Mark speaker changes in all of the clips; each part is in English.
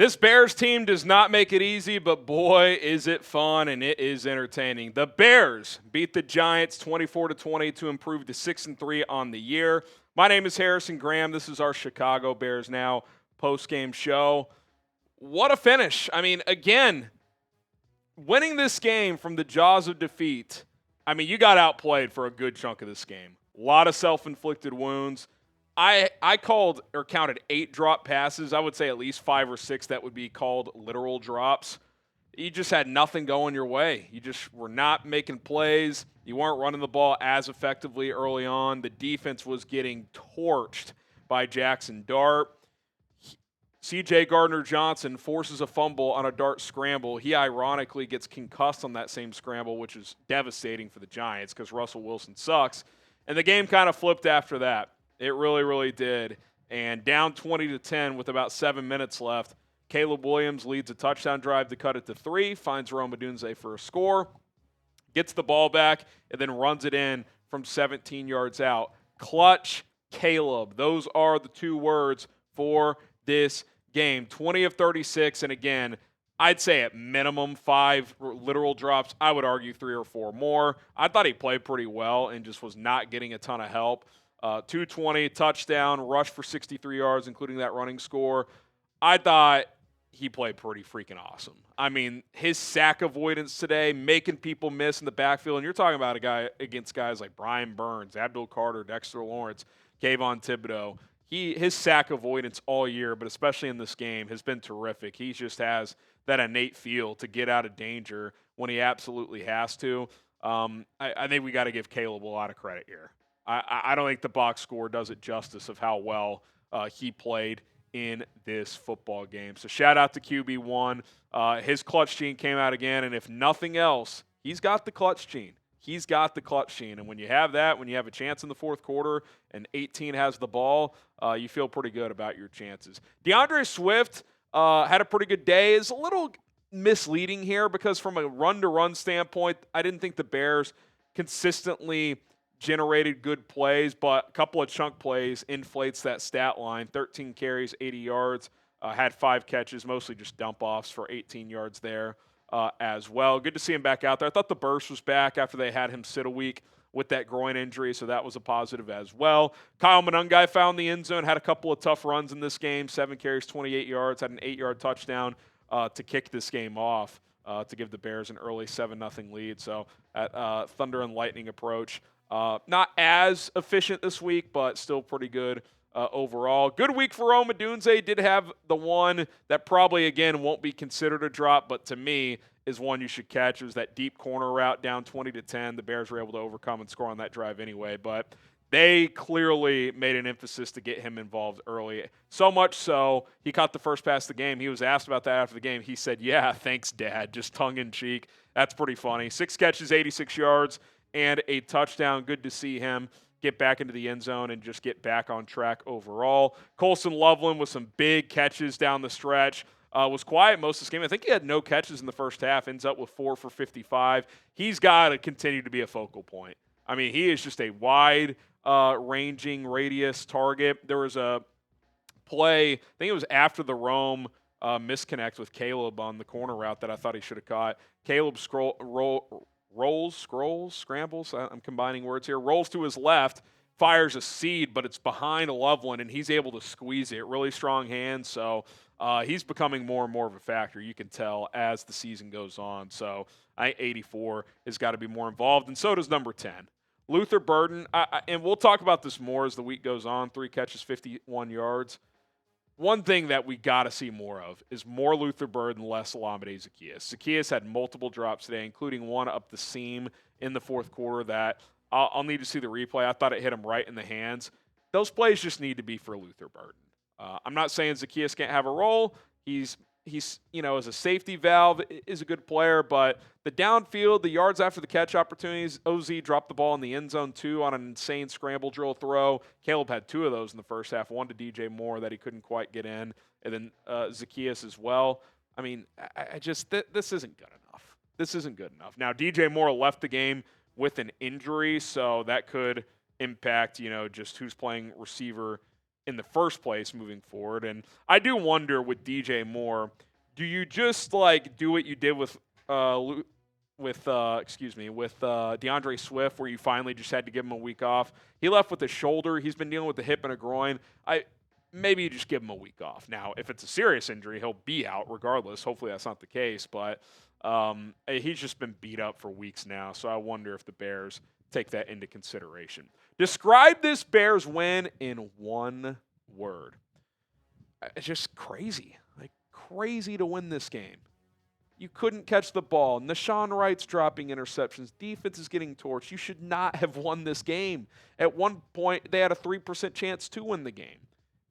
Speaker 1: This Bears team does not make it easy, but boy, is it fun and it is entertaining. The Bears beat the Giants 24-20 to improve to 6-3 on the year. My name is Harrison Graham. This is our Chicago Bears Now post-game show. What a finish. I mean, again, winning this game from the jaws of defeat, I mean, you got outplayed for a good chunk of this game. A lot of self-inflicted wounds. I called or counted 8 drop passes. I would say at least 5 or 6 that would be called literal drops. You just had nothing going your way. You just were not making plays. You weren't running the ball as effectively early on. The defense was getting torched by Jackson Dart. C.J. Gardner-Johnson forces a fumble on a Dart scramble. He ironically gets concussed on that same scramble, which is devastating for the Giants because Russell Wilson sucks. And the game kind of flipped after that. It really, really did. And down 20-10 with about 7 minutes left, Caleb Williams leads a touchdown drive to cut it to 3, finds Odunze for a score, gets the ball back, and then runs it in from 17 yards out. Clutch Caleb. Those are the 2 words for this game. 20 of 36, and again, I'd say at minimum 5 literal drops. I would argue 3 or 4 more. I thought he played pretty well and just was not getting a ton of help. 220, touchdown, rush for 63 yards, including that running score. I thought he played pretty freaking awesome. I mean, his sack avoidance today, making people miss in the backfield, and you're talking about a guy against guys like Brian Burns, Abdul Carter, Dexter Lawrence, Kayvon Thibodeau. His sack avoidance all year, but especially in this game, has been terrific. He just has that innate feel to get out of danger when he absolutely has to. I think we got to give Caleb a lot of credit here. I don't think the box score does it justice of how well he played in this football game. So shout out to QB1. His clutch gene came out again, and if nothing else, he's got the clutch gene. He's got the clutch gene. And when you have that, when you have a chance in the fourth quarter and 18 has the ball, you feel pretty good about your chances. DeAndre Swift had a pretty good day. It's a little misleading here because from a run-to-run standpoint, I didn't think the Bears consistently generated good plays, but a couple of chunk plays inflates that stat line. 13 carries, 80 yards, had 5 catches, mostly just dump-offs for 18 yards there as well. Good to see him back out there. I thought the burst was back after they had him sit a week with that groin injury, so that was a positive as well. Kyle Monangai found the end zone, had a couple of tough runs in this game, 7 carries, 28 yards, had an 8-yard touchdown to kick this game off to give the Bears an early 7-0 lead. So at Thunder and Lightning approach. Not as efficient this week, but still pretty good overall. Good week for Odunze. Did have the one that probably, again, won't be considered a drop, but to me is one you should catch. It was that deep corner route down 20-10. The Bears were able to overcome and score on that drive anyway, but they clearly made an emphasis to get him involved early. So much so, he caught the first pass of the game. He was asked about that after the game. He said, "Yeah, thanks, Dad," just tongue-in-cheek. That's pretty funny. 6 catches, 86 yards, and a touchdown. Good to see him get back into the end zone and just get back on track overall. Colston Loveland with some big catches down the stretch. Was quiet most of this game. I think he had no catches in the first half, ends up with 4 for 55. He's got to continue to be a focal point. I mean, he is just a wide ranging radius target. There was a play, I think it was after the Rome misconnect with Caleb on the corner route that I thought he should have caught. Caleb scrambles, I'm combining words here, rolls to his left, fires a seed, but it's behind Loveland, and he's able to squeeze it. Really strong hands, so he's becoming more and more of a factor, you can tell, as the season goes on. So I think 84 has got to be more involved, and so does number 10. Luther Burden, and we'll talk about this more as the week goes on, 3 catches, 51 yards. One thing that we got to see more of is more Luther Burden, less Olamide Zaccheaus. Zaccheaus had multiple drops today, including one up the seam in the fourth quarter that I'll need to see the replay. I thought it hit him right in the hands. Those plays just need to be for Luther Burden. I'm not saying Zaccheaus can't have a role. He's as a safety valve, is a good player, but the downfield, the yards after the catch opportunities, OZ dropped the ball in the end zone too on an insane scramble drill throw. Caleb had 2 of those in the first half, one to DJ Moore that he couldn't quite get in, and then Zaccheaus as well. I mean, this isn't good enough. This isn't good enough. Now, DJ Moore left the game with an injury, so that could impact, just who's playing receiver in the first place moving forward. And I do wonder with DJ Moore, do you just like do what you did with DeAndre Swift, where you finally just had to give him a week off? He left with a shoulder. He's been dealing with a hip and a groin. Maybe you just give him a week off. Now, if it's a serious injury, he'll be out regardless. Hopefully that's not the case, but he's just been beat up for weeks now, so I wonder if the Bears take that into consideration. Describe this Bears win in one word. It's just crazy. Like, crazy to win this game. You couldn't catch the ball. Nashawn Wright's dropping interceptions. Defense is getting torched. You should not have won this game. At one point, they had a 3% chance to win the game.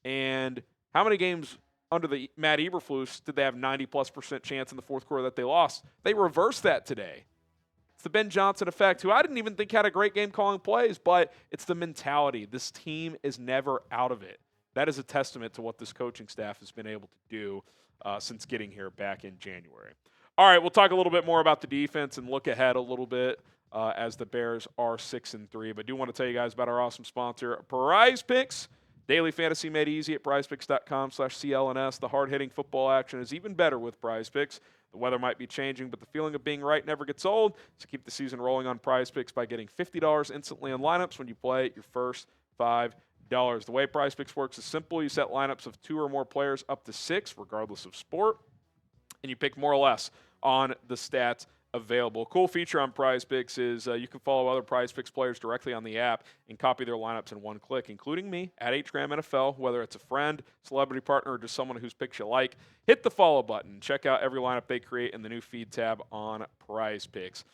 Speaker 1: And how many games under the Matt Eberflus did they have 90+% chance in the fourth quarter that they lost? They reversed that today. It's the Ben Johnson effect, who I didn't even think had a great game calling plays, but it's the mentality. This team is never out of it. That is a testament to what this coaching staff has been able to do since getting here back in January. All right, we'll talk a little bit more about the defense and look ahead a little bit as the Bears are 6-3. But I do want to tell you guys about our awesome sponsor, Prize Picks. Daily fantasy made easy at prizepicks.com/CLNS. The hard-hitting football action is even better with Prize Picks. The weather might be changing, but the feeling of being right never gets old. So keep the season rolling on Prize Picks by getting $50 instantly on lineups when you play your first $5. The way Prize Picks works is simple. You set lineups of 2 or more players up to 6, regardless of sport, and you pick more or less on the stats available. A cool feature on Prize Picks is you can follow other Prize Picks players directly on the app and copy their lineups in one click, including me at HGramNFL, whether it's a friend, celebrity partner, or just someone whose picks you like. Hit the follow button. Check out every lineup they create in the new feed tab on Prize Picks.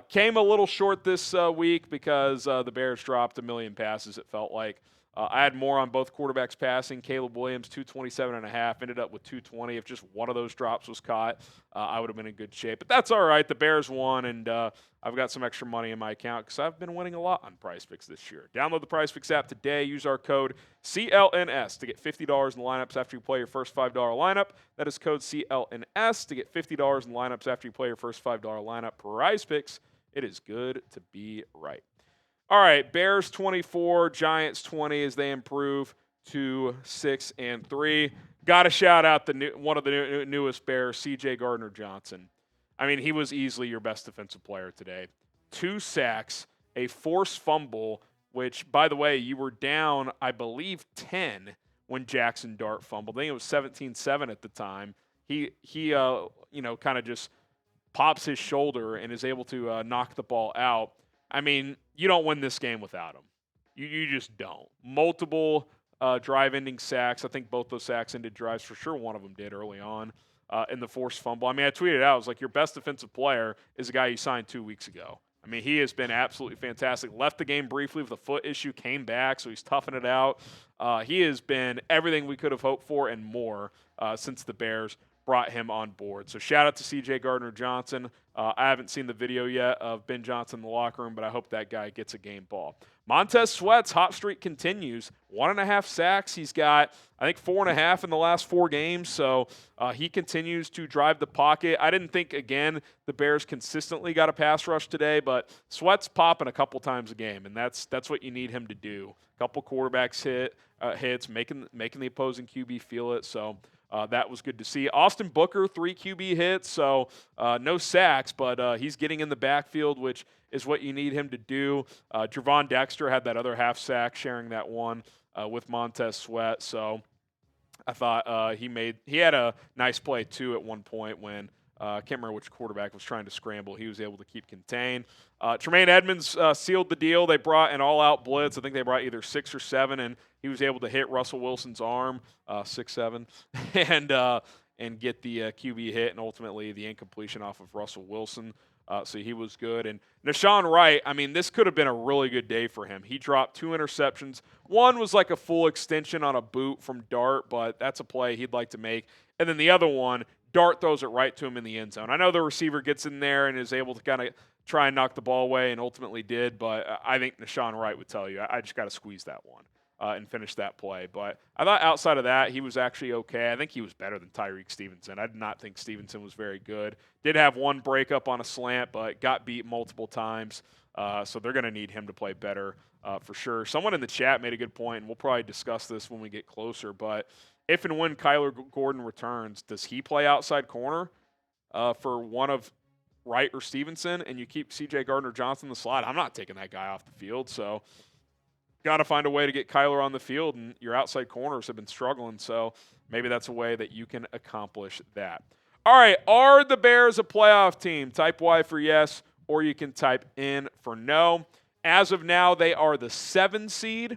Speaker 1: Came a little short this week because the Bears dropped a million passes, it felt like. I had more on both quarterbacks passing. Caleb Williams, 227.5, ended up with 220. If just one of those drops was caught, I would have been in good shape. But that's all right. The Bears won, and I've got some extra money in my account because I've been winning a lot on Prize Picks this year. Download the Prize Picks app today. Use our code CLNS to get $50 in lineups after you play your first $5 lineup. That is code CLNS to get $50 in lineups after you play your first $5 lineup. Prize Picks, it is good to be right. All right, Bears 24, Giants 20 as they improve to 6-3. Got to shout out one of the newest Bears, C.J. Gardner-Johnson. I mean, he was easily your best defensive player today. 2 sacks, a forced fumble, which, by the way, you were down, I believe, 10 when Jackson Dart fumbled. I think it was 17-7 at the time. He kind of just pops his shoulder and is able to knock the ball out. I mean, you don't win this game without him. You just don't. Multiple drive-ending sacks. I think both those sacks ended drives. For sure one of them did early on in the forced fumble. I mean, I tweeted out, I was like, your best defensive player is a guy you signed 2 weeks ago. I mean, he has been absolutely fantastic. Left the game briefly with a foot issue, came back, so he's toughing it out. He has been everything we could have hoped for and more since the Bears brought him on board. So shout out to C.J. Gardner-Johnson. I haven't seen the video yet of Ben Johnson in the locker room, but I hope that guy gets a game ball. Montez Sweat's hot streak continues. 1.5 sacks. He's got, I think, 4.5 in the last 4 games. So he continues to drive the pocket. I didn't think, again, the Bears consistently got a pass rush today, but Sweat's popping a couple times a game, and that's what you need him to do. A couple quarterbacks hits, making the opposing QB feel it. So that was good to see. Austin Booker, 3 QB hits, so no sacks, but he's getting in the backfield, which is what you need him to do. Javon Dexter had that other half sack, sharing that one with Montez Sweat. So I thought he had a nice play too at one point when I can't remember which quarterback was trying to scramble. He was able to keep contained. Tremaine Edmonds sealed the deal. They brought an all-out blitz. I think they brought either 6 or 7, and he was able to hit Russell Wilson's arm, 6-7, and get the QB hit and ultimately the incompletion off of Russell Wilson. So he was good. And Nashawn Wright, I mean, this could have been a really good day for him. He dropped 2 interceptions. One was like a full extension on a boot from Dart, but that's a play he'd like to make. And then the other one, Dart throws it right to him in the end zone. I know the receiver gets in there and is able to kind of try and knock the ball away and ultimately did, but I think Nashawn Wright would tell you, I just got to squeeze that one and finish that play. But I thought outside of that, he was actually okay. I think he was better than Tyreek Stevenson. I did not think Stevenson was very good. Did have one breakup on a slant, but got beat multiple times. So they're going to need him to play better for sure. Someone in the chat made a good point, and we'll probably discuss this when we get closer. But if and when Kyler Gordon returns, does he play outside corner for one of Wright or Stevenson, and you keep C.J. Gardner-Johnson in the slot? I'm not taking that guy off the field. So got to find a way to get Kyler on the field, and your outside corners have been struggling. So maybe that's a way that you can accomplish that. All right, are the Bears a playoff team? Type Y for yes, or you can type in for no. As of now, they are the 7 seed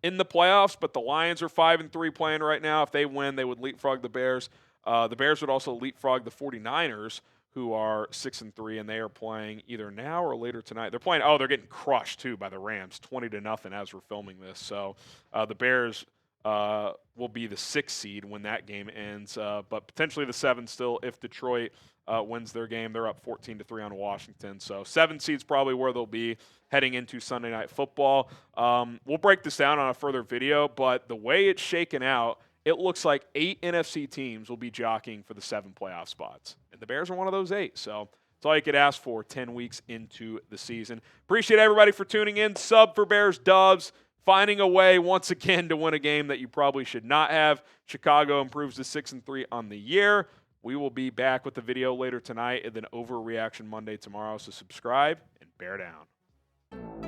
Speaker 1: in the playoffs, but the Lions are 5-3 playing right now. If they win, they would leapfrog the Bears. The Bears would also leapfrog the 49ers, who are 6-3, and they are playing either now or later tonight. They're playing. Oh, they're getting crushed too by the Rams, 20-0 as we're filming this. So the Bears will be the 6th seed when that game ends, but potentially the 7 still if Detroit wins their game. They're up 14-3 on Washington. So 7 seed's probably where they'll be heading into Sunday Night Football. We'll break this down on a further video, but the way it's shaken out, it looks like 8 NFC teams will be jockeying for the 7 playoff spots. And the Bears are one of those 8. So that's all you could ask for 10 weeks into the season. Appreciate everybody for tuning in. Sub for Bears Dubs. Finding a way once again to win a game that you probably should not have. Chicago improves to 6-3 on the year. We will be back with the video later tonight and then Overreaction Monday tomorrow. So subscribe and bear down.